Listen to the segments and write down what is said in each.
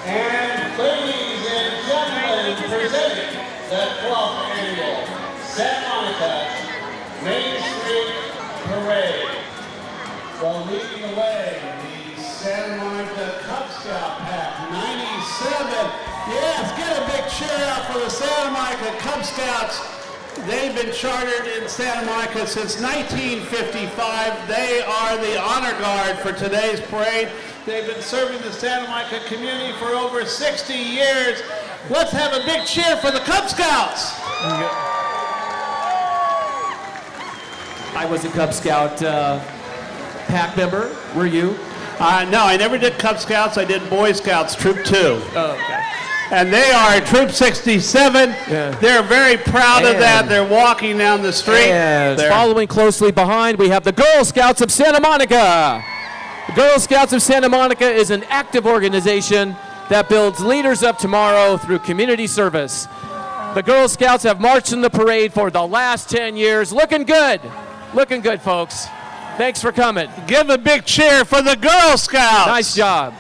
And ladies and gentlemen, presenting the 12th annual Santa Monica Main Street Parade. Well, leading the way, the Santa Monica Cub Scout Pack 97. Yes, get a big cheer out for the Santa Monica Cub Scouts. They've been chartered in Santa Monica since 1955. They are the honor guard for today's parade. They've been serving the Santa Monica community for over 60 years. Let's have a big cheer for the Cub Scouts. I was a Cub Scout pack member. Were you? No, I never did Cub Scouts. I did Boy Scouts, Troop 2. Oh, okay. And they are Troop 67. Yeah. They're very proud of that. They're walking down the street. And following closely behind, we have the Girl Scouts of Santa Monica. The Girl Scouts of Santa Monica is an active organization that builds leaders of tomorrow through community service. The Girl Scouts have marched in the parade for the last 10 years. Looking good. Looking good, folks. Thanks for coming. Give a big cheer for the Girl Scouts. Nice job.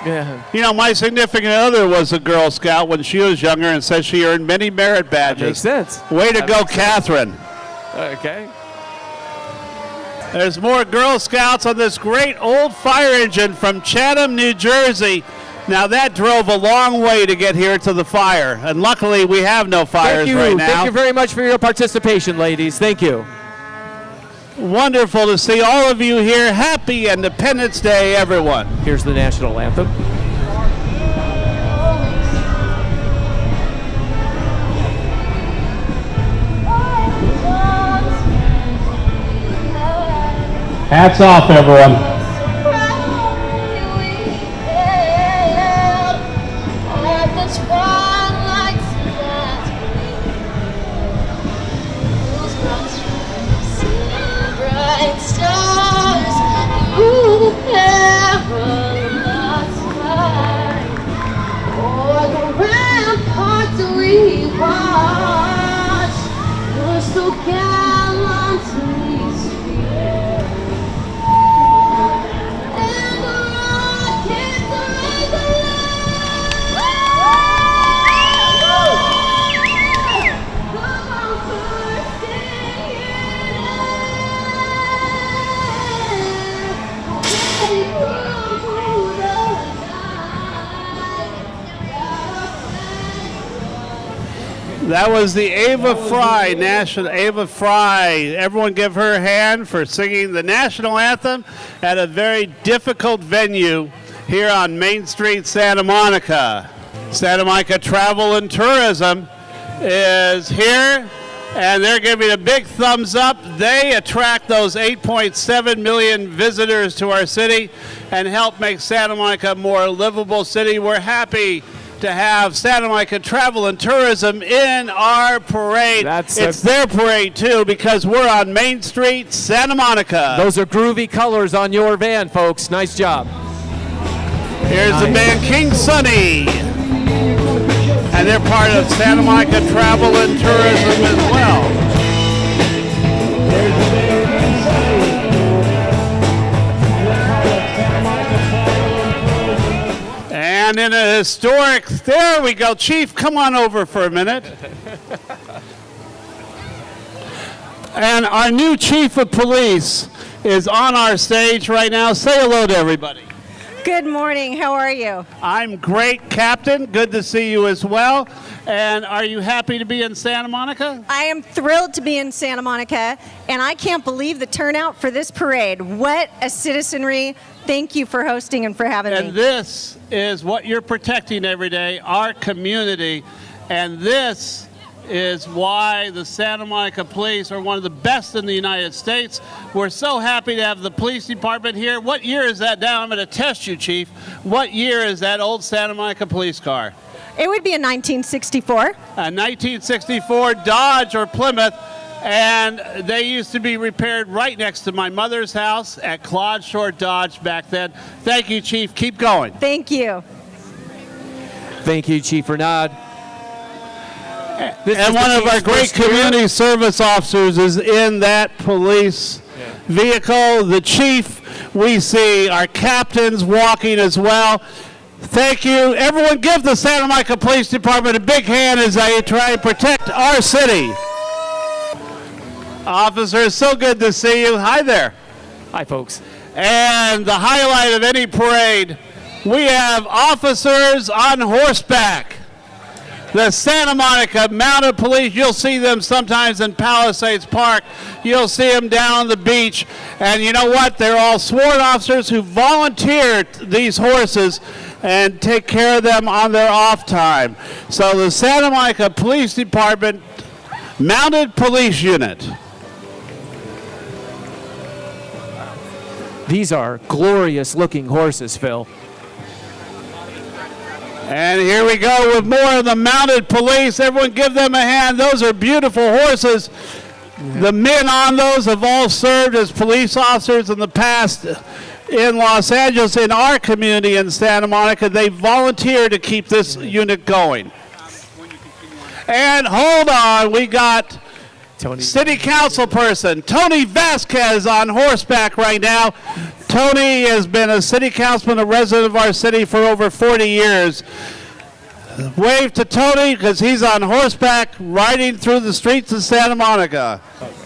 Yeah. You know, my significant other was a Girl Scout when she was younger and says she earned many merit badges. That makes sense. Way to go, Catherine. Okay. There's more Girl Scouts on this great old fire engine from Chatham, New Jersey. Now that drove a long way to get here to the fire, and luckily we have no fires right now. Thank you very much for your participation, ladies. Thank you. Wonderful to see all of you here. Happy Independence Day, everyone. Here's the national anthem. Hats off, everyone. That was the Ava Fry, Ava Fry. Everyone give her a hand for singing the national anthem at a very difficult venue here on Main Street, Santa Monica. Santa Monica Travel and Tourism is here, and they're giving a big thumbs up. They attract those 8.7 million visitors to our city and help make Santa Monica a more livable city. We're happy to have Santa Monica Travel and Tourism in our parade. It's their parade too, because we're on Main Street, Santa Monica. Those are groovy colors on your van, folks. Nice job. Here's the band King Sunny, and they're part of Santa Monica Travel and Tourism as well. Here's the band King Sunny. And in a historic, there we go. Chief, come on over for a minute. And our new chief of police is on our stage right now. Say hello to everybody. Good morning. How are you? I'm great, Captain. Good to see you as well. And are you happy to be in Santa Monica? I am thrilled to be in Santa Monica, and I can't believe the turnout for this parade. What a citizenry. Thank you for hosting and for having me. And this is what you're protecting every day, our community. And this is why the Santa Monica Police are one of the best in the United States. We're so happy to have the police department here. What year is that now? I'm going to test you, Chief. What year is that old Santa Monica police car? It would be a 1964. A 1964 Dodge or Plymouth. And they used to be repaired right next to my mother's house at Claude Short Dodge back then. Thank you, Chief. Keep going. Thank you. Thank you, Chief Renaud. And one of our great community service officers is in that police vehicle. The chief, we see our captains walking as well. Thank you. Everyone give the Santa Monica Police Department a big hand as they try to protect our city. Officers, so good to see you. Hi there. Hi, folks. And the highlight of any parade, we have officers on horseback. The Santa Monica Mounted Police, you'll see them sometimes in Palisades Park. You'll see them down on the beach. And you know what? They're all sworn officers who volunteer these horses and take care of them on their off time. So the Santa Monica Police Department Mounted Police Unit. These are glorious looking horses, Phil. And here we go with more of the mounted police. Everyone give them a hand. Those are beautiful horses. The men on those have all served as police officers in the past in Los Angeles, in our community in Santa Monica. They volunteer to keep this unit going. And hold on, we got City Council person Tony Vasquez on horseback right now. Tony has been a city councilman, a resident of our city for over 40 years. Wave to Tony because he's on horseback riding through the streets of Santa Monica.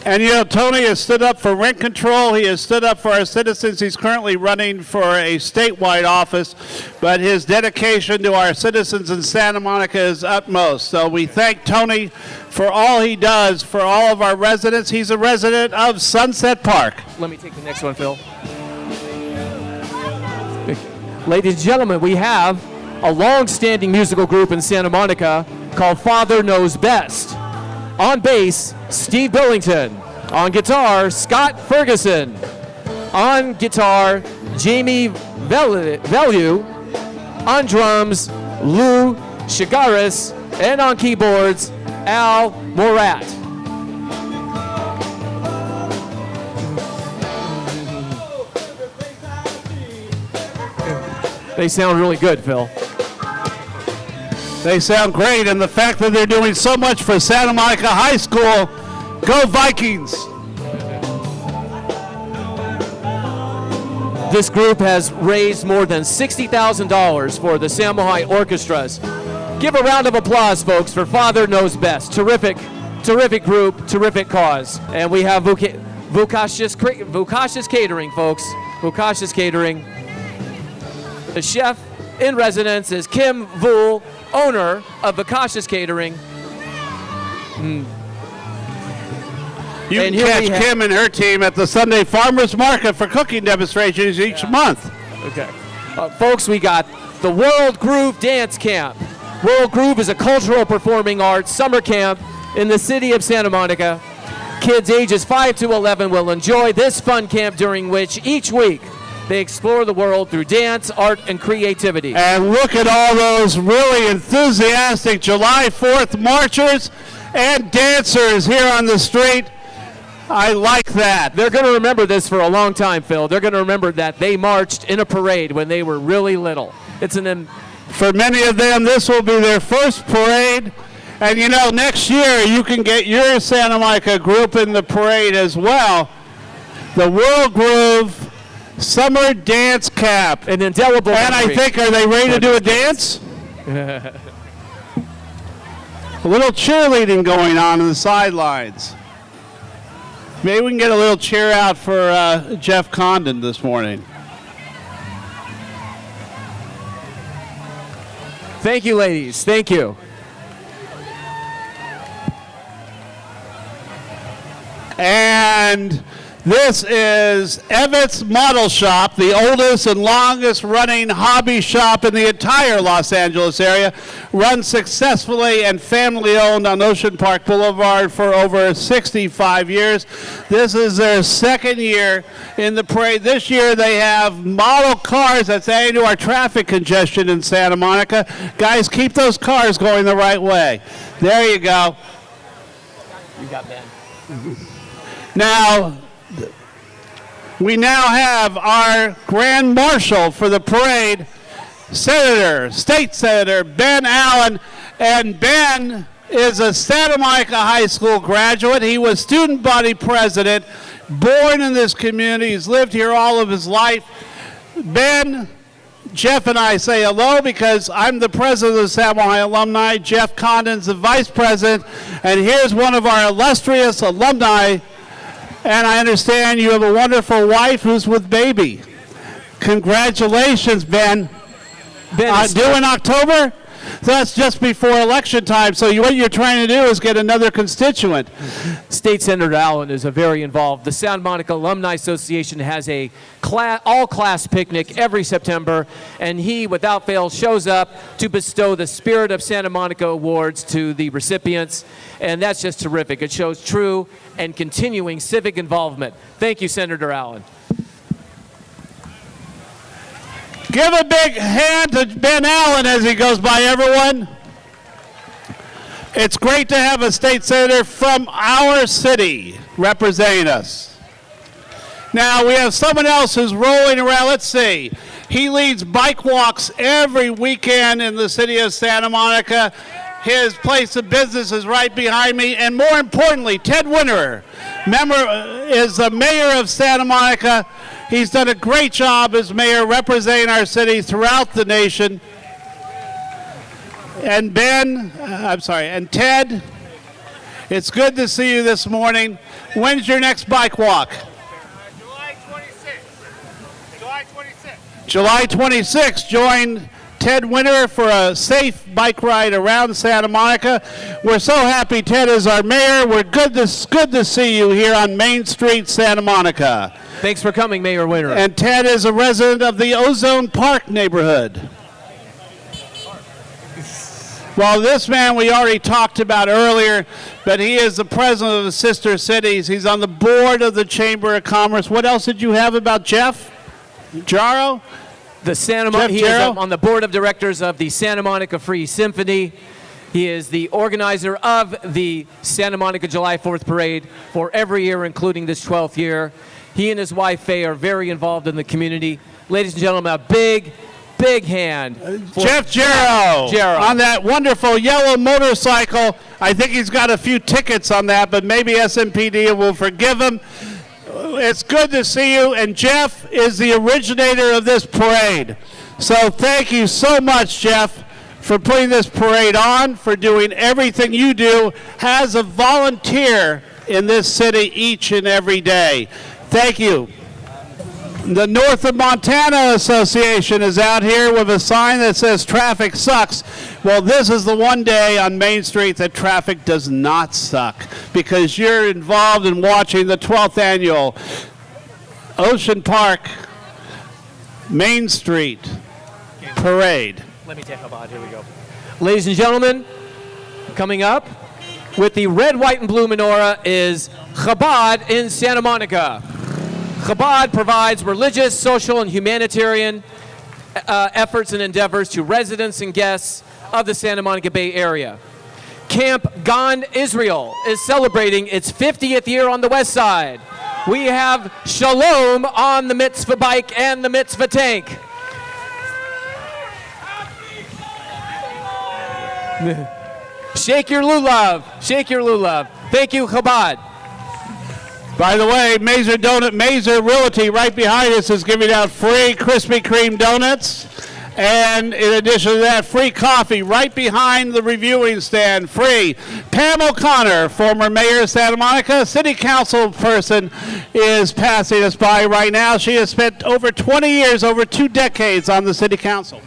And you know, Tony has stood up for rent control. He has stood up for our citizens. He's currently running for a statewide office, but his dedication to our citizens in Santa Monica is utmost. So we thank Tony for all he does for all of our residents. He's a resident of Sunset Park. Let me take the next one, Phil. Ladies and gentlemen, we have a long-standing musical group in Santa Monica called Father Knows Best. On bass, Steve Billington. On guitar, Scott Ferguson. On guitar, Jamie Value. On drums, Lou Shigaris. And on keyboards, Al Morat. They sound really good, Phil. They sound great, and the fact that they're doing so much for Santa Monica High School, go Vikings! This group has raised more than $60,000 for the SAMOHI orchestras. Give a round of applause, folks, for Father Knows Best. Terrific, terrific group, terrific cause. And we have VUCACIOUS Catering, folks. VUCACIOUS Catering. The chef in residence is Kim Vool, owner of VUCACIOUS Catering. You can catch Kim and her team at the Sunday Farmers Market for cooking demonstrations each month. Okay. Folks, we got the World Groove Dance Camp. World Groove is a cultural performing arts summer camp in the city of Santa Monica. Kids ages 5 to 11 will enjoy this fun camp during which each week they explore the world through dance, art, and creativity. And look at all those really enthusiastic July 4th marchers and dancers here on the street. I like that. They're going to remember this for a long time, Phil. They're going to remember that they marched in a parade when they were really little. For many of them, this will be their first parade. And you know, next year you can get your Santa Monica group in the parade as well. The World Groove Summer Dance Camp. An indelible And memory. I think, are they ready to do a dance? A little cheerleading going on the sidelines. Maybe we can get a little cheer out for Jeff Condon this morning. Thank you, ladies. Thank you. And this is EVETT'S Model Shop, the oldest and longest running hobby shop in the entire Los Angeles area, run successfully and family owned on Ocean Park Boulevard for over 65 years. This is their second year in the parade. This year they have model cars that's adding to our traffic congestion in Santa Monica. Guys, keep those cars going the right way. There you go. You got Ben. Now, we now have our Grand Marshal for the parade, State Senator Ben Allen. And Ben is a Santa Monica High School graduate. He was student body president, born in this community. He's lived here all of his life. Ben, Jeff and I say hello because I'm the president of the SAMOHI alumni. Jeff Condon's the vice president. And here's one of our illustrious alumni. And I understand you have a wonderful wife who's with baby. Congratulations, Ben. Due in October? So that's just before election time. So what you're trying to do is get another constituent. State Senator Allen is very involved. The Santa Monica Alumni Association has a all-class picnic every September, and he, without fail, shows up to bestow the Spirit of Santa Monica Awards to the recipients, and that's just terrific. It shows true and continuing civic involvement. Thank you, Senator Allen. Give a big hand to Ben Allen as he goes by, everyone. It's great to have a state senator from our city representing us. Now, we have someone else who's rolling around. Let's see. He leads bike walks every weekend in the city of Santa Monica. His place of business is right behind me. And more importantly, Ted Winterer, is the mayor of Santa Monica. He's done a great job as mayor representing our city throughout the nation. And and Ted, it's good to see you this morning. When's your next bike walk? July 26th. July 26th. July 26th. Join Ted Winterer for a safe bike ride around Santa Monica. We're so happy Ted is our mayor. We're good to see you here on Main Street, Santa Monica. Thanks for coming, Mayor Winterer. And Ted is a resident of the Ozone Park neighborhood. Well, this man we already talked about earlier, but he is the president of the Sister Cities. He's on the board of the Chamber of Commerce. What else did you have about Jeff? JAROW? He is on the board of directors of the Santa Monica Free Symphony. He is the organizer of the Santa Monica July 4th Parade for every year, including this 12th year. He and his wife, Faye, are very involved in the community. Ladies and gentlemen, a big hand for Jeff JAROW on that wonderful yellow motorcycle. I think he's got a few tickets on that, but maybe SMPD will forgive him. It's good to see you, and Jeff is the originator of this parade. So thank you so much, Jeff, for putting this parade on, for doing everything you do as a volunteer in this city each and every day. Thank you. The North of Montana Association is out here with a sign that says traffic sucks. Well, this is the one day on Main Street that traffic does not suck, because you're involved in watching the 12th annual Ocean Park Main Street Parade. Let me take CHABAD. Here we go. Ladies and gentlemen, coming up with the red, white, and blue menorah is CHABAD in Santa Monica. CHABAD provides religious, social, and humanitarian efforts and endeavors to residents and guests of the Santa Monica Bay Area. Camp Gan Israel is celebrating its 50th year on the west side. We have Shalom on the mitzvah bike and the mitzvah tank. Shake your lulav. Shake your lulav. Thank you, CHABAD. By the way, Mazer Realty right behind us is giving out free Krispy Kreme donuts. And in addition to that, free coffee right behind the reviewing stand, free. Pam O'Connor, former mayor of Santa Monica, city council person, is passing us by right now. She has spent over 20 years, over 2 decades on the city council.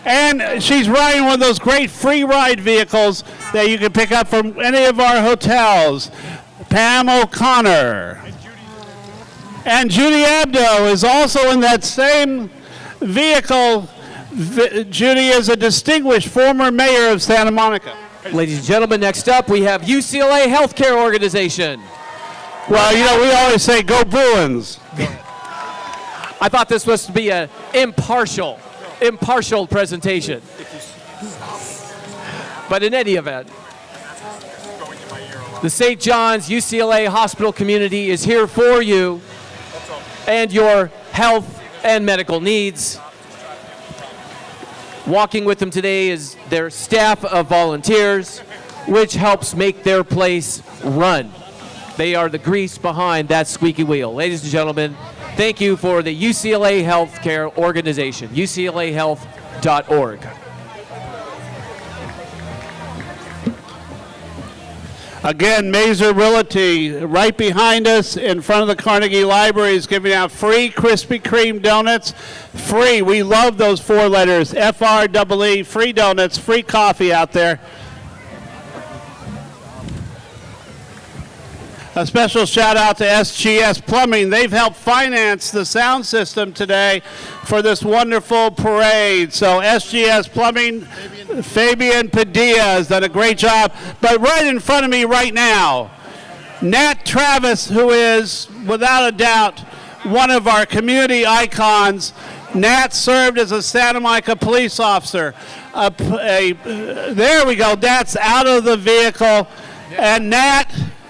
And she's riding one of those great free ride vehicles that you can pick up from any of our hotels. Pam O'Connor. And Judy Abdo is also in that same vehicle. Judy is a distinguished former mayor of Santa Monica. Ladies and gentlemen, next up we have UCLA Healthcare Organization. Well, you know, we always say go Bruins. I thought this was to be an impartial presentation. But in any event, the St. John's UCLA hospital community is here for you and your health and medical needs. Walking with them today is their staff of volunteers, which helps make their place run. They are the grease behind that squeaky wheel. Ladies and gentlemen, Thank you for the UCLA Healthcare Organization, uclahealth.org. Again, Mazer Realty, right behind us in front of the Carnegie Library, is giving out free Krispy Kreme donuts. Free. We love those 4 letters, FREE, free donuts, free coffee out there. A special shout out to SGS Plumbing. They've helped finance the sound system today for this wonderful parade. So SGS Plumbing, Fabian Padilla has done a great job. But right in front of me right now, Nat Travis, who is without a doubt one of our community icons. Nat served as a Santa Monica police officer. There we go, Nat's out of the vehicle. And Nat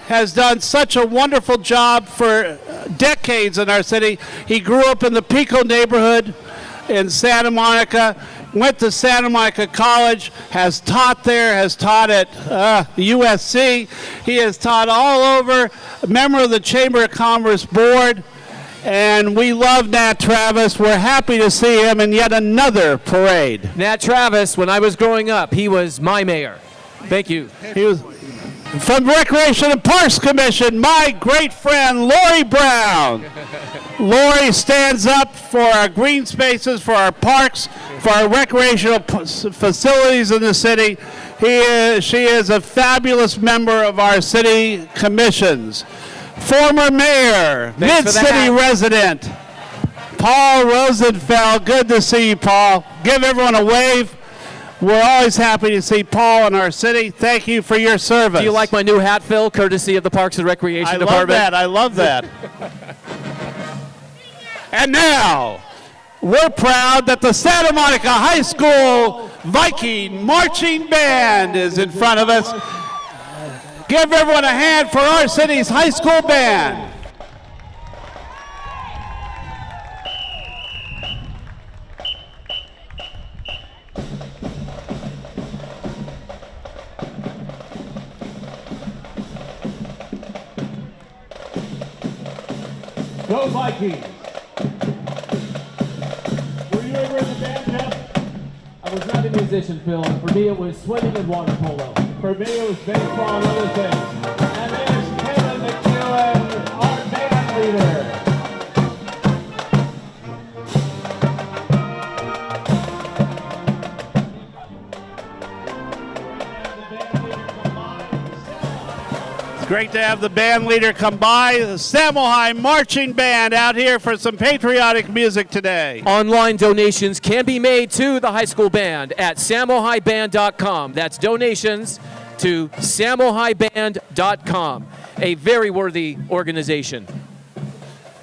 has done such a wonderful job for decades in our city. He grew up in the Pico neighborhood in Santa Monica, went to Santa Monica College, has taught there, has taught at USC. He has taught all over, a member of the Chamber of Commerce Board, and we love Nat Travis. We're happy to see him in yet another parade. Nat Travis, when I was growing up, he was my mayor. Thank you. He was from Recreation and Parks Commission, my great friend Lori Brown. Lori stands up for our green spaces, for our parks, for our recreational facilities in the city. She is a fabulous member of our city commissions. Former mayor, Mid-City resident, Paul Rosenfeld. Good to see you, Paul. Give everyone a wave. We're always happy to see Paul in our city. Thank you for your service. Do you like my new hat, Phil, courtesy of the Parks and Recreation Department? I love that. And now, we're proud that the Santa Monica High School Viking Marching Band is in front of us. Give everyone a hand for our city's high school band. Go Vikings! Were you ever in the band, Jeff? I was not a musician, Phil. For me, it was swimming and water polo. For me, it was baseball and other things. And there's Kevin McEwen, our band leader. It's great to have the band leader come by. The SAMOHI Marching Band out here for some patriotic music today. Online donations can be made to the high school band at samohiband.com. That's donations to samohiband.com. A very worthy organization.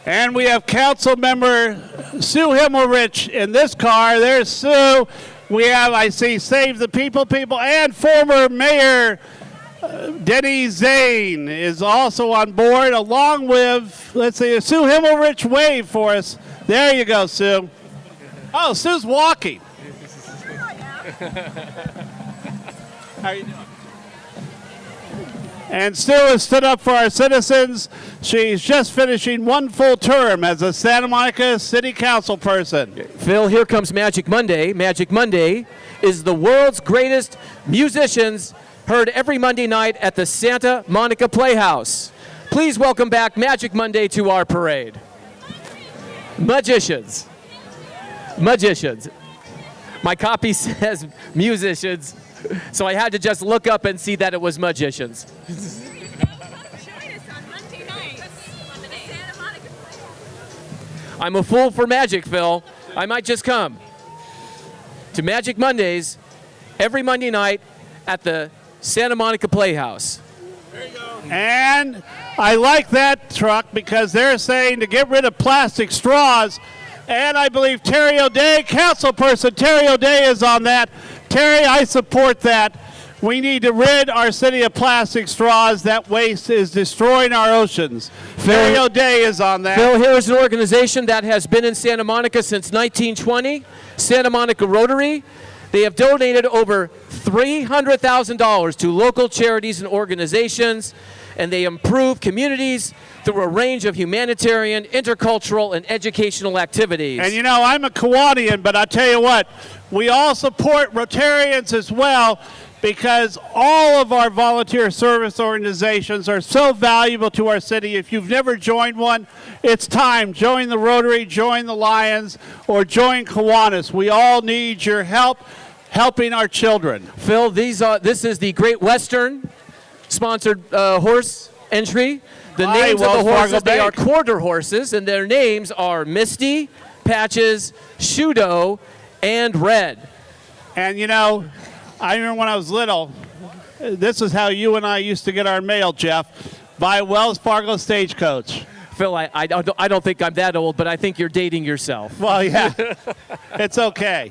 And we have council member Sue Himmelrich in this car. There's Sue. We have, I see, Save the People, and former mayor Denny Zane is also on board, along with, let's see, Sue Himmelrich, wave for us. There you go, Sue. Oh, Sue's walking. How are you doing? And Sue has stood up for our citizens. She's just finishing one full term as a Santa Monica City Council person. Phil, here comes Magic Monday. Magic Monday is the world's greatest musicians, heard every Monday night at the Santa Monica Playhouse. Please welcome back Magic Monday to our parade. Magicians. Magicians. My copy says musicians, so I had to just look up and see that it was magicians. Join us on Monday nights. Santa Monica. I'm a fool for magic, Phil. I might just come to Magic Mondays every Monday night at the Santa Monica Playhouse. There you go. And I like that truck because they're saying to get rid of plastic straws. And I believe Terry O'Day, councilperson Terry O'Day, is on that. Terry, I support that. We need to rid our city of plastic straws. That waste is destroying our oceans. Terry O'Day is on that. Phil, here is an organization that has been in Santa Monica since 1920, Santa Monica Rotary. They have donated over $300,000 to local charities and organizations, and they improve communities through a range of humanitarian, intercultural, and educational activities. And you know, I'm a Kiwanian, but I tell you what, we all support Rotarians as well, because all of our volunteer service organizations are so valuable to our city. If you've never joined one, it's time. Join the Rotary, join the Lions, or join KIWANIS. We all need your help helping our children. Phil, this is the Great Western sponsored horse entry. The Hi, names of Wells the horses, Fargo they are Bank. quarter horses, and their names are Misty, Patches, Shudo, and Red. And you know, I remember when I was little, this is how you and I used to get our mail, Jeff, by Wells Fargo Stagecoach. Phil, I don't think I'm that old, but I think you're dating yourself. Well, yeah, it's okay.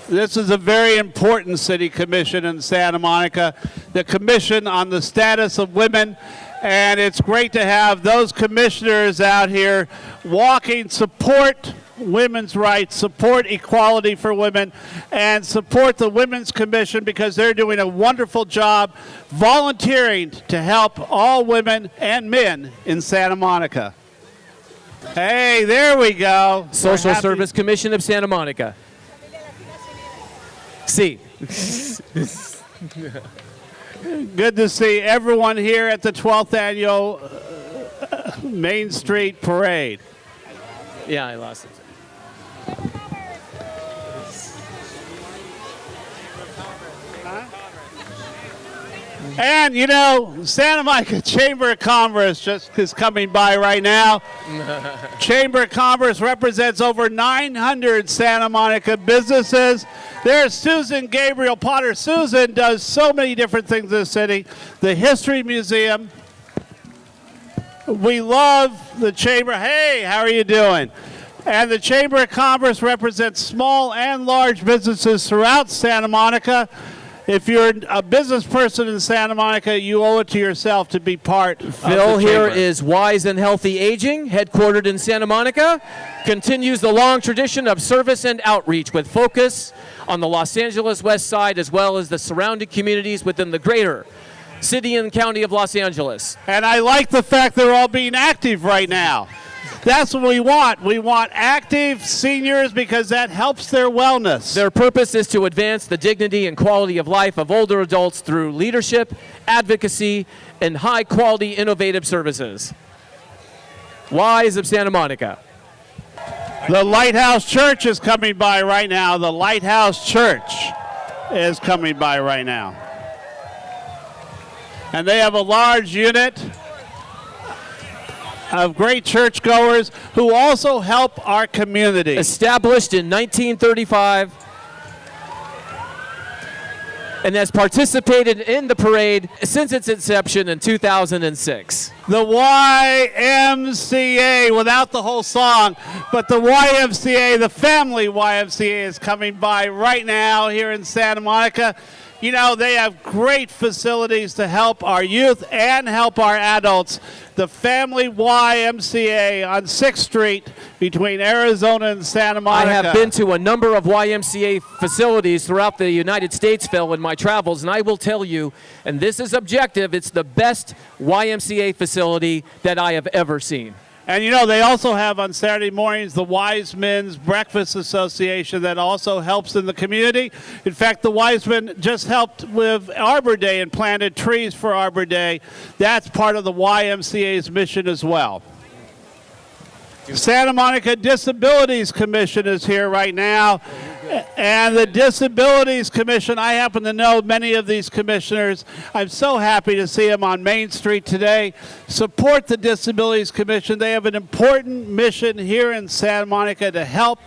This is a very important city commission in Santa Monica, the Commission on the Status of Women, and it's great to have those commissioners out here walking, support women's rights, support equality for women, and support the Women's Commission because they're doing a wonderful job volunteering to help all women and men in Santa Monica. Hey, there we go. Social Service Commission of Santa Monica. See. Good to see everyone here at the 12th annual Main Street Parade. Yeah, I lost it. And you know, Santa Monica Chamber of Commerce just is coming by right now. Chamber of Commerce represents over 900 Santa Monica businesses. There's Susan Gabriel Potter. Susan does so many different things in the city. The History Museum. We love the Chamber. Hey, how are you doing? And the Chamber of Commerce represents small and large businesses throughout Santa Monica. If you're a business person in Santa Monica, you owe it to yourself to be part of Phil the here chamber. is Wise and Healthy Aging, headquartered in Santa Monica. Continues the long tradition of service and outreach with focus on the Los Angeles West Side as well as the surrounding communities within the greater city and county of Los Angeles. And I like the fact they're all being active right now. That's what we want. We want active seniors because that helps their wellness. Their purpose is to advance the dignity and quality of life of older adults through leadership, advocacy, and high-quality innovative services. Wise of Santa Monica. The Lighthouse Church is coming by right now. The Lighthouse Church is coming by right now. And they have a large unit of great churchgoers who also help our community. Established in 1935 and has participated in the parade since its inception in 2006. The YMCA, without the whole song, but the YMCA, the family YMCA is coming by right now here in Santa Monica. You know, they have great facilities to help our youth and help our adults. The Family YMCA on 6th Street between Arizona and Santa Monica. I have been to a number of YMCA facilities throughout the United States, Phil, in my travels, and I will tell you, and this is objective, it's the best YMCA facility that I have ever seen. And you know, they also have on Saturday mornings the Wise Men's Breakfast Association that also helps in the community. In fact, the Wise Men just helped with Arbor Day and planted trees for Arbor Day. That's part of the YMCA's mission as well. Santa Monica Disabilities Commission is here right now. And the Disabilities Commission, I happen to know many of these commissioners. I'm so happy to see them on Main Street today. Support the Disabilities Commission. They have an important mission here in Santa Monica to help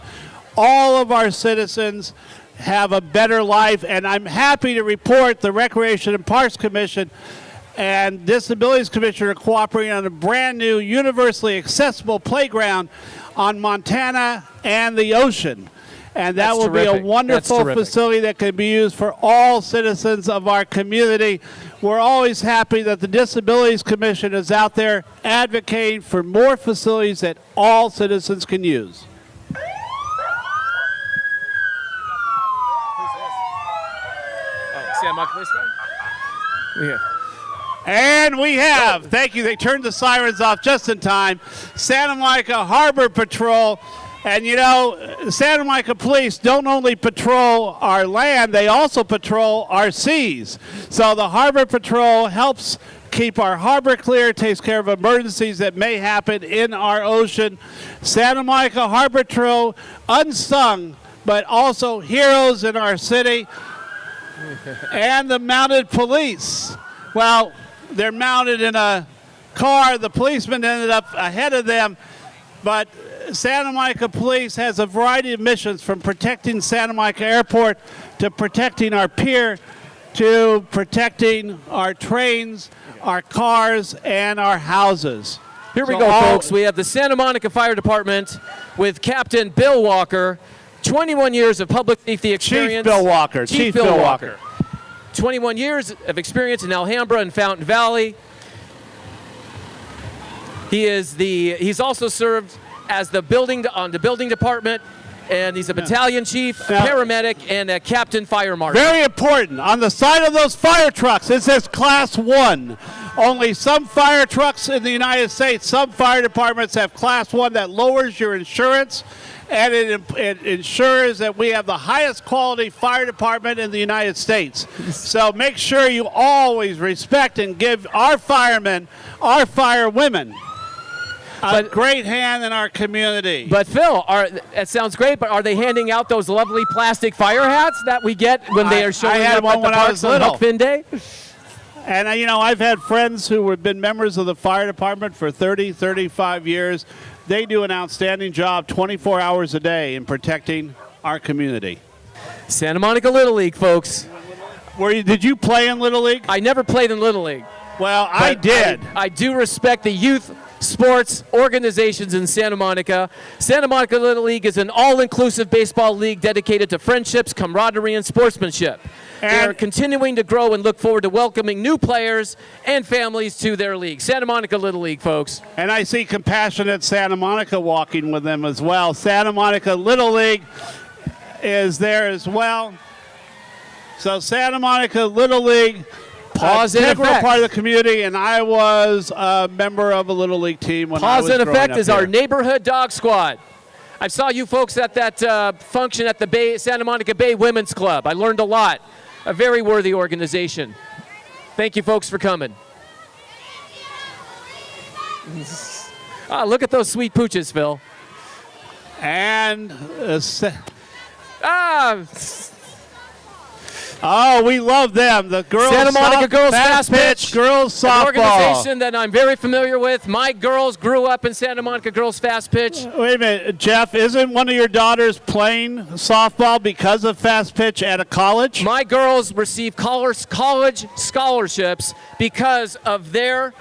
all of our citizens have a better life. And I'm happy to report the Recreation and Parks Commission and Disabilities Commission are cooperating on a brand new universally accessible playground on Montana and the ocean. And that will be a wonderful facility that can be used for all citizens of our community. We're always happy that the Disabilities Commission is out there advocating for more facilities that all citizens can use. Santa Monica Police Department? Yeah. And we have, thank you, they turned the sirens off just in time, Santa Monica Harbor Patrol. And you know, Santa Monica Police don't only patrol our land, they also patrol our seas. So the Harbor Patrol helps keep our harbor clear, takes care of emergencies that may happen in our ocean. Santa Monica Harbor Patrol, unsung, but also heroes in our city. And the mounted police. Well, they're mounted in a car. The policeman ended up ahead of them. But Santa Monica Police has a variety of missions, from protecting Santa Monica Airport to protecting our pier to protecting our trains, our cars, and our houses. Here we So go, all- folks. We have the Santa Monica Fire Department with Captain Bill Walker, 21 years of public safety experience. Bill Walker. Chief Bill Walker. 21 years of experience in Alhambra and Fountain Valley. He's also served as the building department, and he's a battalion chief, Now- paramedic, and a captain fire marshal. Very important. On the side of those fire trucks, it says Class 1. Only some fire trucks in the United States, some fire departments have Class 1 that lowers your insurance, and it ensures that we have the highest quality fire department in the United States. So make sure you always respect and give our firemen, our firewomen, a great hand in our community. But Phil, that sounds great, but are they handing out those lovely plastic fire hats that we get when they are showing had up one at the when I parks was on little. Huck Finn Day? And, you know, I've had friends who have been members of the fire department for 30, 35 years. They do an outstanding job 24 hours a day in protecting our community. Santa Monica Little League, folks. Did you play in Little League? I never played in Little League. Well, I but did. I do respect the youth sports organizations in Santa Monica. Santa Monica Little League is an all-inclusive baseball league dedicated to friendships, camaraderie, and sportsmanship. They are continuing to grow and look forward to welcoming new players and families to their league. Santa Monica Little League, folks. And I see compassionate Santa Monica walking with them as well. Santa Monica Little League is there as well. So Santa Monica Little League, Pause in integral effect. part of the community, and I was a member of a Little League team when I Pause was in growing effect up is here. our neighborhood dog squad. I saw you folks at that function at the Santa Monica Bay Women's Club. I learned a lot. A very worthy organization. Thank you folks for coming. Look at those sweet pooches, Phil. And Ah, oh, we love them. The girls Santa Monica Girls Fast Pitch, girls an softball. organization that I'm very familiar with. My girls grew up in Santa Monica Girls Fast Pitch. Wait a minute, Jeff, isn't one of your daughters playing softball because of fast pitch at a college? My girls receive college scholarships because of their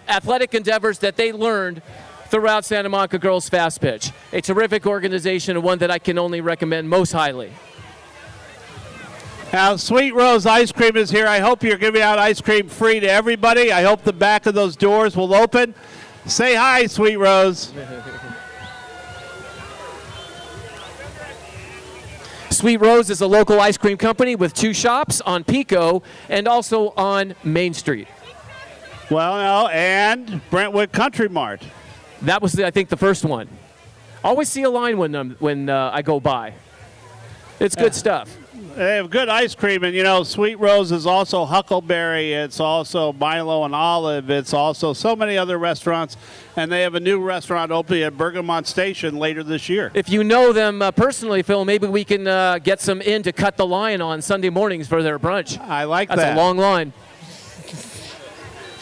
athletic endeavors that they learned throughout Santa Monica Girls Fast Pitch. A terrific organization and one that I can only recommend most highly. Now, Sweet Rose Ice Cream is here. I hope you're giving out ice cream free to everybody. I hope the back of those doors will open. Say hi, Sweet Rose. Sweet Rose is a local ice cream company with 2 shops on Pico and also on Main Street. Well, no, and Brentwood Country Mart. That was, I think, the first one. Always see a line when I go by. It's good stuff. They have good ice cream, and, you know, Sweet Rose is also Huckleberry. It's also Milo and Olive. It's also so many other restaurants, and they have a new restaurant opening at Bergamont Station later this year. If you know them personally, Phil, maybe we can get some in to cut the line on Sunday mornings for their brunch. I like That's that. a long line.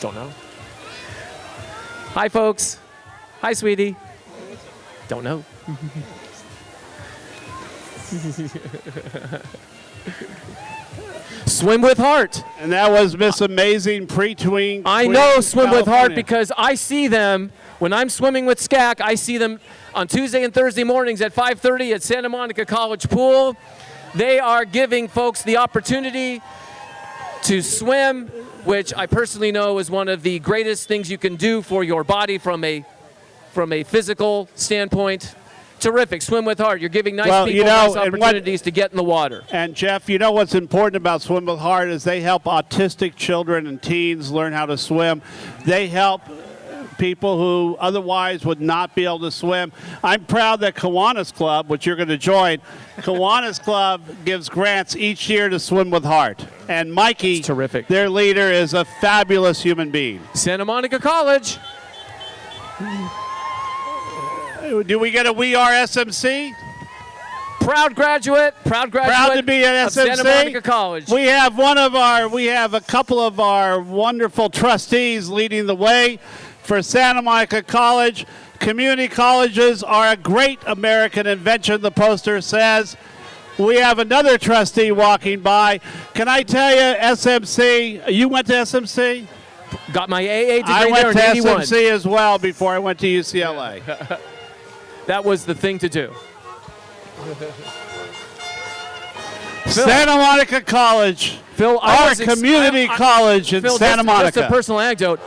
Don't know. Hi, folks. Hi, sweetie. Don't know. Swim with Heart. And that was Miss Amazing pre-tween. I know Swim with Heart California. because I see them when I'm swimming with SCAC. I see them on Tuesday and Thursday mornings at 5:30 at Santa Monica College Pool. They are giving folks the opportunity to swim, which I personally know is one of the greatest things you can do for your body from a physical standpoint. Terrific. Swim with heart. You're giving nice Well, people you know, nice opportunities to get in the water. And Jeff, you know what's important about Swim with Heart is they help autistic children and teens learn how to swim. They help people who otherwise would not be able to swim. I'm proud that Kiwanis Club, which you're going to join, Kiwanis Club gives grants each year to Swim with Heart. And Mikey, It's terrific. their leader, is a fabulous human being. Santa Monica College. Do we get a We Are SMC? Proud graduate. Proud Proud to be at of SMC. Santa Monica College. We have a couple of our wonderful trustees leading the way for Santa Monica College. Community colleges are a great American invention, the poster says. We have another trustee walking by. Can I tell you, SMC, you went to SMC? Got my AA degree I there went in to 81. SMC as well before I went to UCLA. That was the thing to do. Santa Monica College, Phil, I our was community college in Phil, Santa Monica. Just a personal anecdote.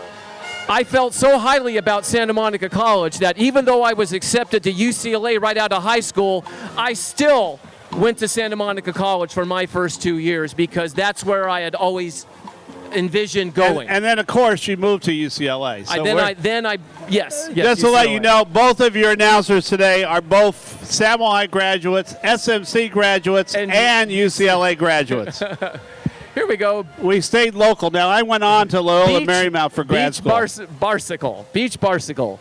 I felt so highly about Santa Monica College that even though I was accepted to UCLA right out of high school, I still went to Santa Monica College for my first 2 years because that's where I had always envisioned going. And then, of course, you moved to UCLA. So yes. just to let UCLA. you know, both of your announcers today are both SAMOHI graduates, SMC graduates, And- and UCLA graduates. Here we go. We stayed local. Now, I went on to Loyola Marymount for grad school. BARCYCLE. Beach BARCYCLE.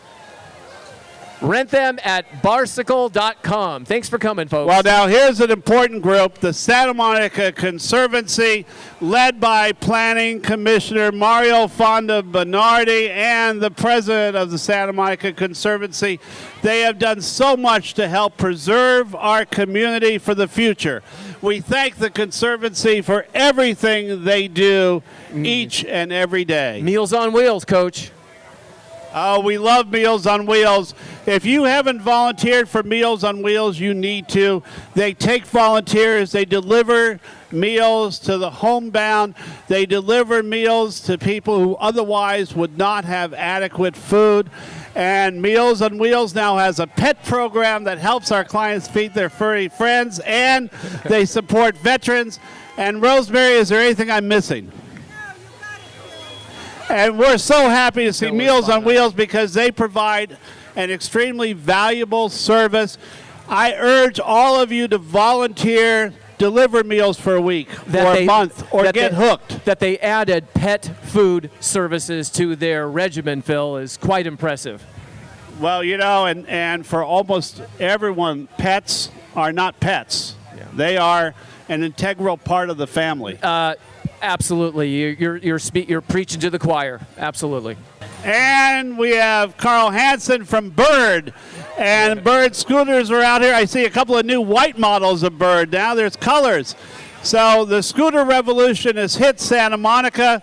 Rent them at barcycle.com. Thanks for coming, folks. Well, now here's an important group, the Santa Monica Conservancy, led by Planning Commissioner Mario Fonda Bernardi and the president of the Santa Monica Conservancy. They have done so much to help preserve our community for the future. We thank the Conservancy for everything they do each and every day. Meals on Wheels, Coach. Oh, we love Meals on Wheels. If you haven't volunteered for Meals on Wheels, you need to. They take volunteers. They deliver meals to the homebound. They deliver meals to people who otherwise would not have adequate food. And Meals on Wheels now has a pet program that helps our clients feed their furry friends, and they support veterans. And Rosemary, is there anything I'm missing? And we're so happy to see Meals on Wheels because they provide an extremely valuable service. I urge all of you to volunteer, deliver meals for a week, a month, or get hooked. That they added pet food services to their regimen, Phil, is quite impressive. Well, you know, and for almost everyone, pets are not pets. Yeah. They are an integral part of the family. Absolutely. You're preaching to the choir. Absolutely. And we have Carl Hansen from Bird. And Bird scooters are out here. I see a couple of new white models of Bird. Now there's colors. So the scooter revolution has hit Santa Monica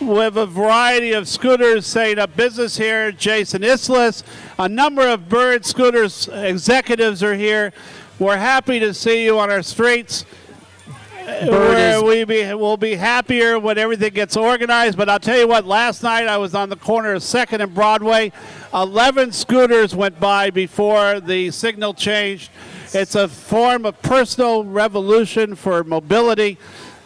with a variety of scooters setting up business here. Jason Islis, a number of Bird scooters executives are here. We're happy to see you on our streets. We'll be happier when everything gets organized. But I'll tell you what, last night I was on the corner of 2nd and Broadway. 11 scooters went by before the signal changed. It's a form of personal revolution for mobility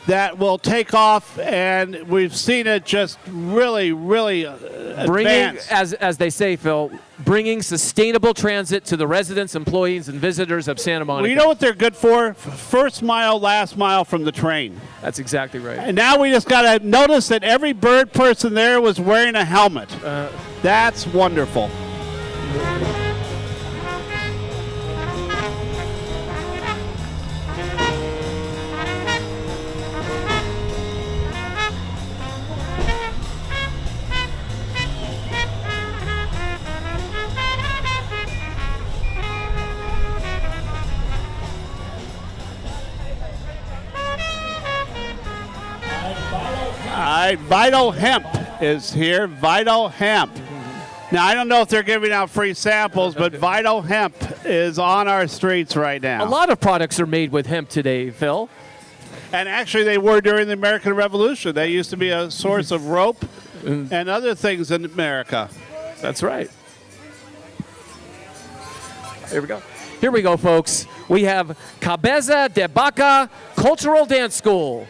that will take off, and we've seen it just really, really advance. As they say, Phil, bringing sustainable transit to the residents, employees, and visitors of Santa Monica. Well, you know what they're good for? First mile, last mile from the train. That's exactly right. And now we just got to notice that every Bird person there was wearing a helmet. That's wonderful. Vital Hemp is here. Vital Hemp. Now, I don't know if they're giving out free samples, but Vital Hemp is on our streets right now. A lot of products are made with hemp today, Phil. And actually, they were during the American Revolution. They used to be a source of rope and other things in America. That's right. Here we go. Here we go, folks. We have CABEZA de BACA Cultural Dance School.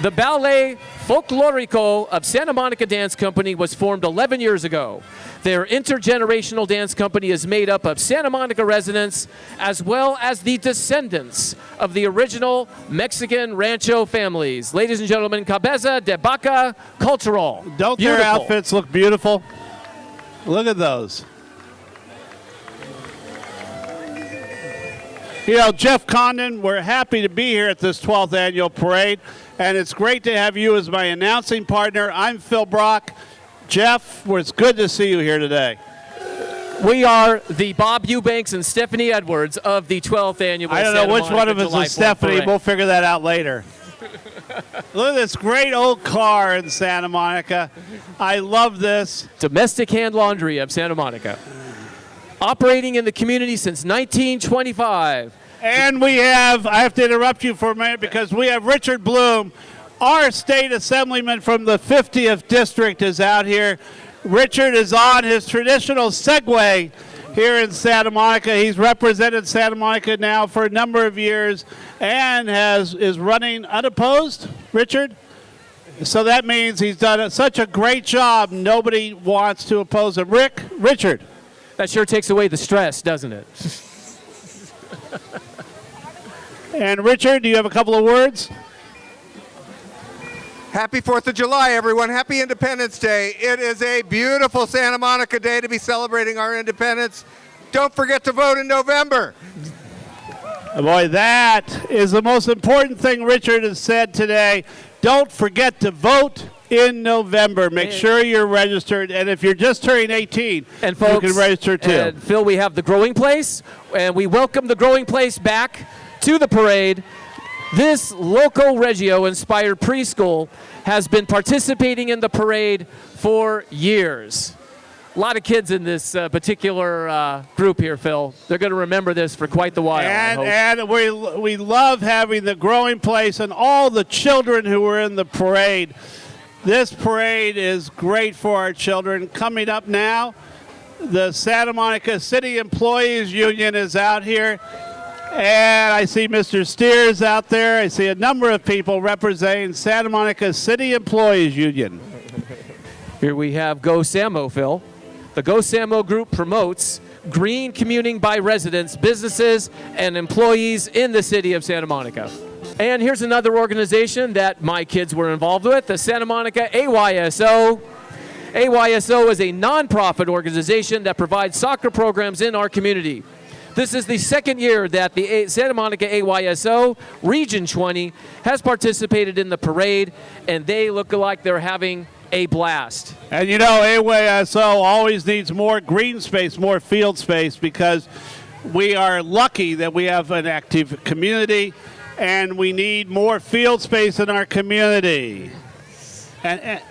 The Ballet Folklorico of Santa Monica Dance Company was formed 11 years ago. Their intergenerational dance company is made up of Santa Monica residents as well as the descendants of the original Mexican Rancho families. Ladies and gentlemen, CABEZA de BACA Cultural. Don't Beautiful. their outfits look beautiful? Look at those. You know, Jeff Condon, we're happy to be here at this 12th annual parade, and it's great to have you as my announcing partner. I'm Phil Brock. Jeff, it's good to see you here today. We are the Bob Eubanks and Stephanie Edwards of the 12th annual I don't know Santa which Monica one of us July is Stephanie. 4th parade. We'll figure that out later. Look at this great old car in Santa Monica. I love this. Domestic Hand Laundry of Santa Monica. Operating in the community since 1925. And we have, I have to interrupt you for a minute because we have Richard Bloom, our state assemblyman from the 50th district, is out here. Richard is on his traditional Segway here in Santa Monica. He's represented Santa Monica now for a number of years and is running unopposed, Richard? So that means he's done such a great job, nobody wants to oppose him. Richard. That sure takes away the stress, doesn't it? And Richard, do you have a couple of words? Happy 4th of July, everyone. Happy Independence Day. It is a beautiful Santa Monica day to be celebrating our independence. Don't forget to vote in November. Boy, that is the most important thing Richard has said today. Don't forget to vote in November. Make sure you're registered. And if you're just turning 18, And folks, you can register too. And Phil, we have the Growing Place, and we welcome the Growing Place back to the parade. This local Reggio-inspired preschool has been participating in the parade for years. A lot of kids in this particular group here, Phil. They're going to remember this for quite the while. And we love having the Growing Place and all the children who were in the parade. This parade is great for our children. Coming up now, the Santa Monica City Employees Union is out here. And I see Mr. Steers out there. I see a number of people representing Santa Monica City Employees Union. Here we have Go Samo, Phil. The Go Samo group promotes green commuting by residents, businesses, and employees in the city of Santa Monica. And here's another organization that my kids were involved with, the Santa Monica AYSO. AYSO is a nonprofit organization that provides soccer programs in our community. This is the second year that the Santa Monica AYSO Region 20 has participated in the parade, and they look like they're having a blast. And you know, AYSO always needs more green space, more field space, because we are lucky that we have an active community, and we need more field space in our community. And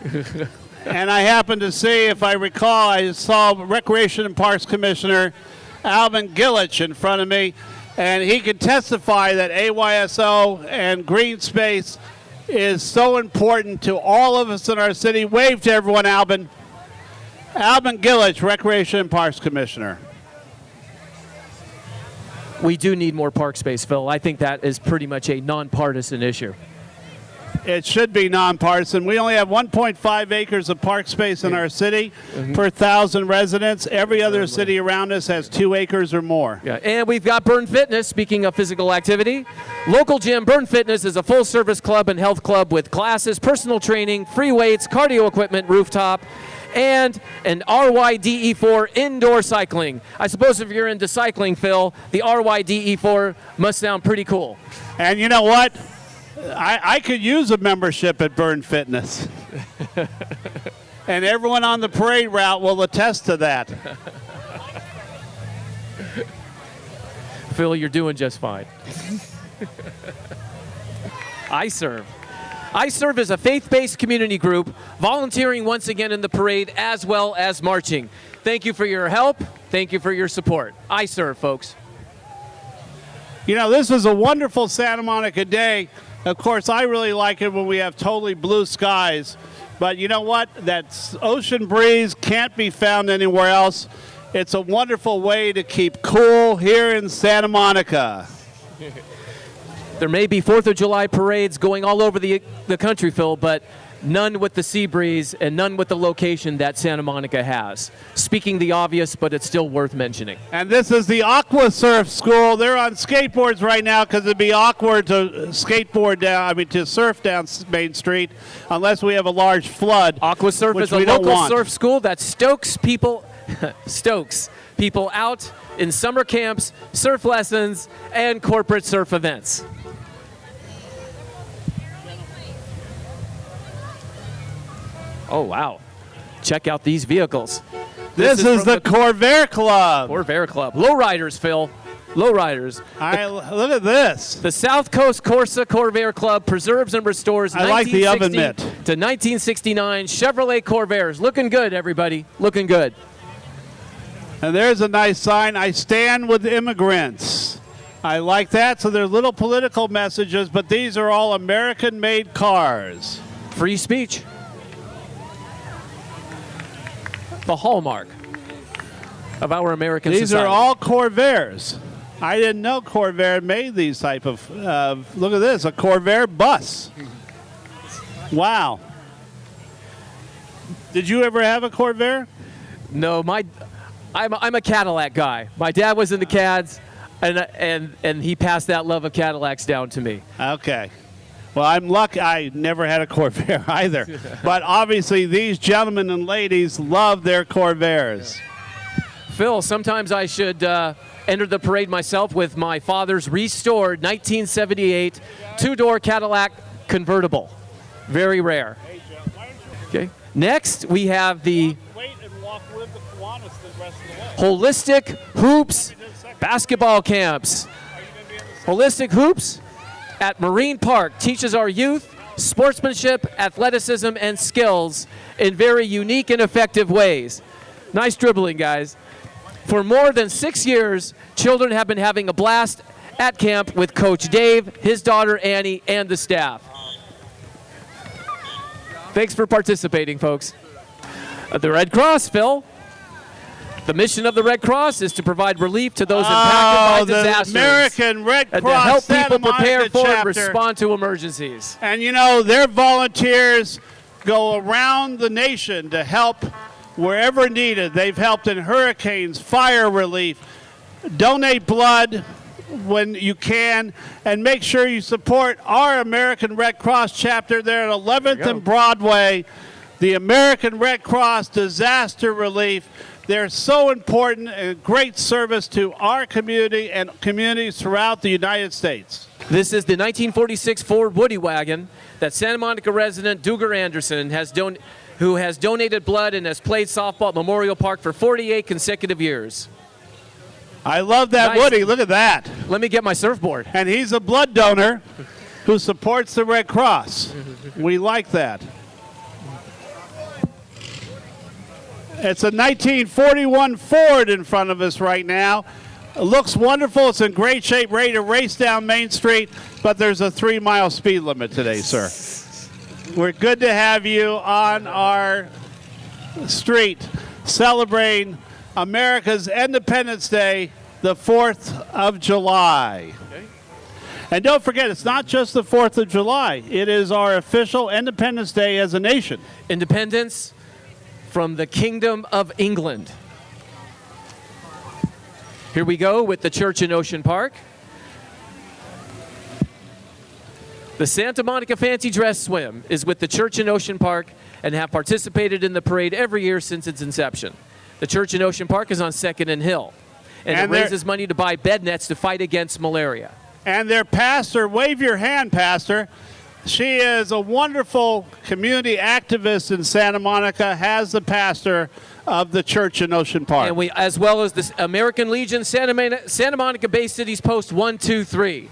I happen to see, if I recall, I saw Recreation and Parks Commissioner Alvin Gillich in front of me, and he can testify that AYSO and green space is so important to all of us in our city. Wave to everyone, Alvin. Alvin Gillich, Recreation and Parks Commissioner. We do need more park space, Phil. I think that is pretty much a nonpartisan issue. It should be nonpartisan. We only have 1.5 acres of park space in our city per 1,000 residents. Every other city around us has 2 acres or more. Yeah, and we've got Burn Fitness, speaking of physical activity. Local gym Burn Fitness is a full-service club and health club with classes, personal training, free weights, cardio equipment, rooftop, and an RYDE4 indoor cycling. I suppose if you're into cycling, Phil, the RYDE4 must sound pretty cool. And you know what? I could use a membership at Burn Fitness. And everyone on the parade route will attest to that. Phil, you're doing just fine. iServe. iServe is a faith-based community group volunteering once again in the parade as well as marching. Thank you for your help. Thank you for your support. iServe, folks. You know, this is a wonderful Santa Monica day. Of course, I really like it when we have totally blue skies. But you know what? That ocean breeze can't be found anywhere else. It's a wonderful way to keep cool here in Santa Monica. There may be 4th of July parades going all over the country, Phil, but none with the sea breeze and none with the location that Santa Monica has. Speaking the obvious, but it's still worth mentioning. And this is the Aqua Surf School. They're on skateboards right now because it'd be awkward to to surf down Main Street unless we have a large flood. Aqua Surf which is a we don't local want. surf school that stokes people out in summer camps, surf lessons, and corporate surf events. Oh, wow. Check out these vehicles. This is the CORVAIR Club. CORVAIR Club. Lowriders, Phil. Lowriders. Look at this. The South Coast Corsa CORVAIR Club preserves and restores I like the oven mitt. to 1969 Chevrolet Corvairs. Looking good, everybody. Looking good. And there's a nice sign, I stand with immigrants. I like that. So they're little political messages, but these are all American-made cars. Free speech. The hallmark of our American These society. are all Corvairs. I didn't know Corvair made these type of, look at this, a Corvair bus. Wow. Did you ever have a Corvair? No, I'm a Cadillac guy. My dad was into Cads, and he passed that love of Cadillacs down to me. Okay. Well, I'm lucky. I never had a Corvair either. But obviously, these gentlemen and ladies love their Corvairs. Phil, sometimes I should enter the parade myself with my father's restored 1978 two-door Cadillac convertible. Very rare. Okay. Next, we have the Wait and walk with the KIWANIS the rest of the way. Holistic Hoops basketball camps. Holistic Hoops at Marine Park teaches our youth sportsmanship, athleticism, and skills in very unique and effective ways. Nice dribbling, guys. For more than 6 years, children have been having a blast at camp with Coach Dave, his daughter Annie, and the staff. Thanks for participating, folks. The Red Cross, Phil. The mission of the Red Cross is to provide relief to those impacted by disasters. The American Red and Cross to help Santa people prepare Monica for and chapter. respond to emergencies. And you know, their volunteers go around the nation to help wherever needed. They've helped in hurricanes, fire relief. Donate blood when you can, and make sure you support our American Red Cross chapter there at 11th and Broadway. The American Red Cross Disaster Relief. They're so important and great service to our community and communities throughout the United States. This is the 1946 Ford Woody wagon that Santa Monica resident Duger Anderson who has donated blood and has played softball at Memorial Park for 48 consecutive years. I love that Nice. Woody. Look at that. Let me get my surfboard. And he's a blood donor who supports the Red Cross. We like that. It's a 1941 Ford in front of us right now. It looks wonderful. It's in great shape, ready to race down Main Street, but there's a 3-mile speed limit today, sir. We're good to have you on our street celebrating America's Independence Day, the 4th of July. Okay. And don't forget, it's not just the 4th of July. It is our official Independence Day as a nation. Independence from the Kingdom of England. Here we go with the church in Ocean Park. The Santa Monica Fancy Dress Swim is with the church in Ocean Park and have participated in the parade every year since its inception. The church in Ocean Park is on 2nd and Hill, and it raises money to buy bed nets to fight against malaria. And their pastor, wave your hand, Pastor. She is a wonderful community activist in Santa Monica, has the pastor of the church in Ocean Park. And we, as well as the American Legion Santa Monica Bay Cities Post 123.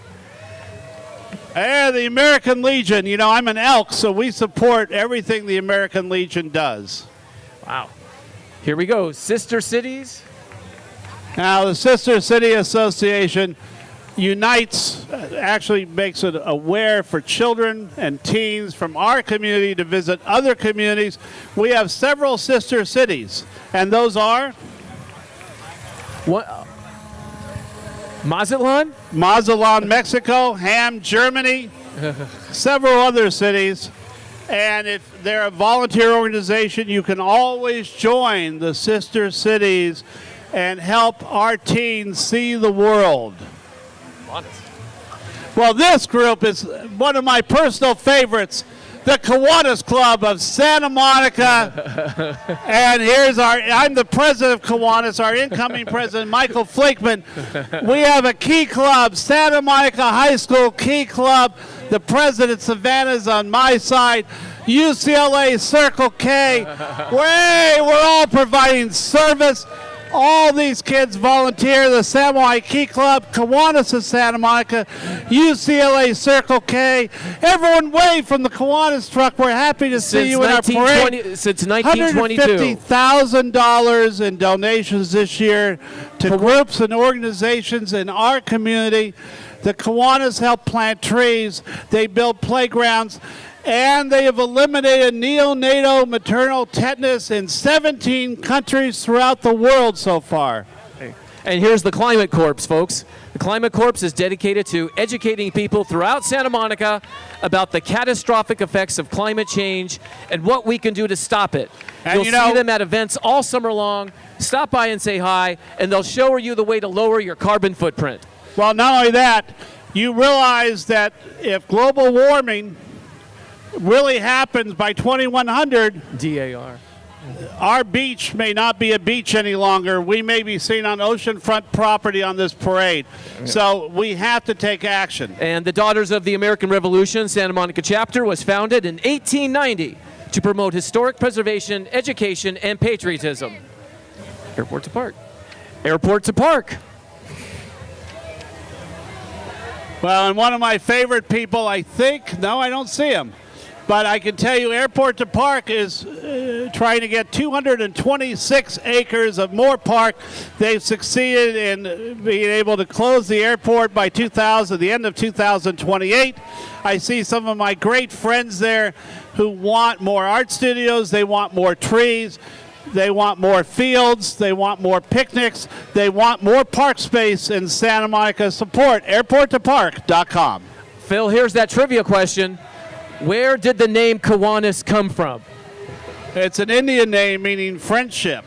Hey, the American Legion. You know, I'm an Elk, so we support everything the American Legion does. Wow. Here we go, Sister Cities. Now, the Sister City Association unites, actually makes it aware for children and teens from our community to visit other communities. We have several sister cities, and those are? What? Mazatlan? Mazatlan, Mexico, Ham, Germany, several other cities. And if they're a volunteer organization, you can always join the sister cities and help our teens see the world. Well, this group is one of my personal favorites, the Kiwanis Club of Santa Monica. And I'm the president of Kiwanis, our incoming president, Michael Flakeman. We have a key club, Santa Monica High School Key Club. The president, Savannah's on my side. UCLA Circle K. We're all providing service. All these kids volunteer. The SAMOHI Key Club, Kiwanis of Santa Monica, UCLA Circle K. Everyone wave from the Kiwanis truck. We're happy to see you in our parade. Since 1922. $150,000 in donations this year to groups and organizations in our community. The Kiwanis help plant trees. They build playgrounds. And they have eliminated neonatal maternal tetanus in 17 countries throughout the world so far. And here's the Climate Corps, folks. The Climate Corps is dedicated to educating people throughout Santa Monica about the catastrophic effects of climate change and what we can do to stop it. And You'll see them at events all summer long. Stop by and say hi, and they'll show you the way to lower your carbon footprint. Well, not only that, you realize that if global warming really happens by 2100, DAR. our beach may not be a beach any longer. We may be seen on oceanfront property on this parade. So we have to take action. And the Daughters of the American Revolution Santa Monica chapter was founded in 1890 to promote historic preservation, education, and patriotism. Airport to Park. Airport to Park. Well, and one of my favorite people, I think, no, I don't see him. But I can tell you Airport to Park is trying to get 226 acres of more park. They've succeeded in being able to close the airport by the end of 2028. I see some of my great friends there who want more art studios. They want more trees. They want more fields. They want more picnics. They want more park space in Santa Monica. Support airporttopark.com. Phil, here's that trivia question. Where did the name Kiwanis come from? It's an Indian name meaning friendship.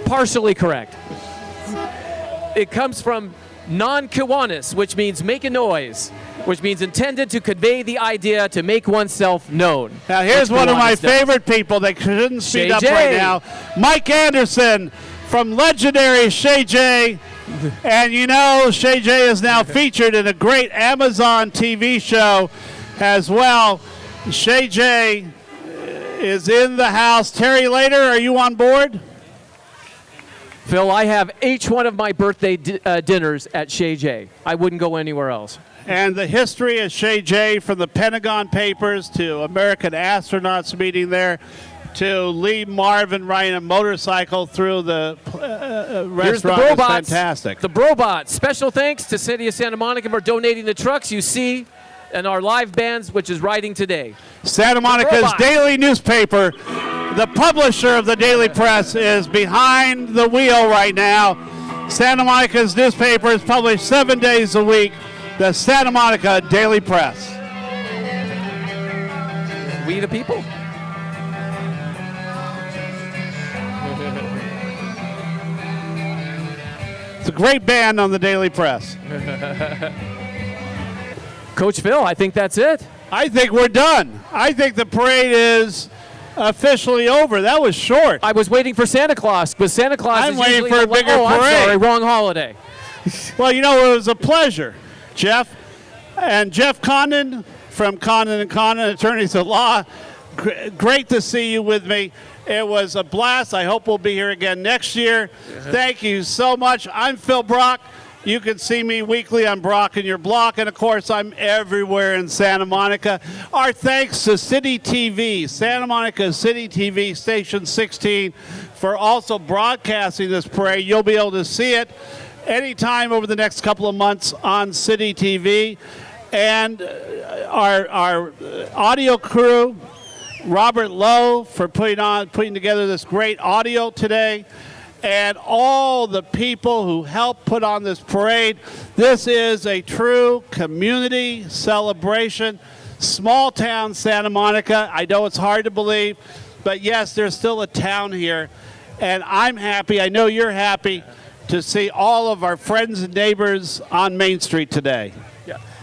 Partially correct. It comes from non-Kiwanis, which means make a noise, which means intended to convey the idea to make oneself known. Now here's one of my favorite people that shouldn't speed up right now. Mike Anderson from legendary Shay J. And you know, Shay J is now featured in a great Amazon TV show as well. Shay J is in the house. Terry Later, are you on board? Phil, I have each one of my birthday dinners at Shay J. I wouldn't go anywhere else. And the history of Shay J, from the Pentagon Papers to American astronauts meeting there, to Lee Marvin riding a motorcycle through the restaurant is fantastic. The Brobots. Special thanks to City of Santa Monica for donating the trucks you see and our live bands, which is riding today. Santa Monica's daily newspaper, the publisher of the Daily Press, is behind the wheel right now. Santa Monica's newspaper is published 7 days a week, the Santa Monica Daily Press. We the people. It's a great band on the Daily Press. Coach Phil, I think that's it. I think we're done. I think the parade is officially over. That was short. I was waiting for Santa Claus, but Santa Claus I'm is waiting usually for a bigger parade. I'm sorry, wrong holiday. Well, you know, it was a pleasure, Jeff. And Jeff Condon from Condon & Condon, attorneys at law, great to see you with me. It was a blast. I hope we'll be here again next year. Thank you so much. I'm Phil Brock. You can see me weekly on Brock in Your Block. And, of course, I'm everywhere in Santa Monica. Our thanks to City TV, Santa Monica City TV, Station 16, for also broadcasting this parade. You'll be able to see it anytime over the next couple of months on City TV. And our audio crew, Robert Lowe for putting together this great audio today, and all the people who helped put on this parade. This is a true community celebration. Small town Santa Monica. I know it's hard to believe, but yes, there's still a town here, and I'm happy, I know you're happy, to see all of our friends and neighbors on Main Street today.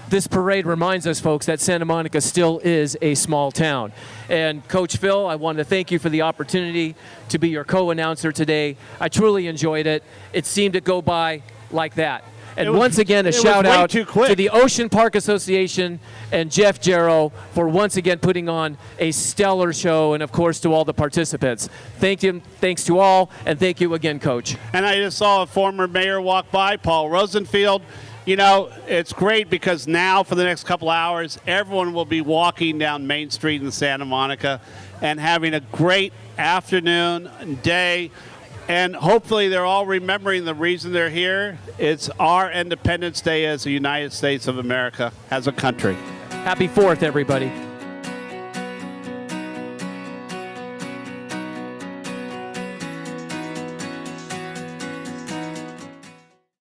This parade reminds us, folks, that Santa Monica still is a small town. And Coach Phil, I want to thank you for the opportunity to be your co-announcer today. I truly enjoyed it. It seemed to go by like that. And once again, a shout out to the Ocean Park Association and Jeff JAROW for once again putting on a stellar show, and of course to all the participants. Thanks to all, and thank you again, Coach. And I just saw a former mayor walk by, Paul Rosenfield. You know, it's great because now for the next couple hours, everyone will be walking down Main Street in Santa Monica and having a great afternoon and day. And hopefully they're all remembering the reason they're here. It's our Independence Day as the United States of America, as a country. Happy 4th, everybody.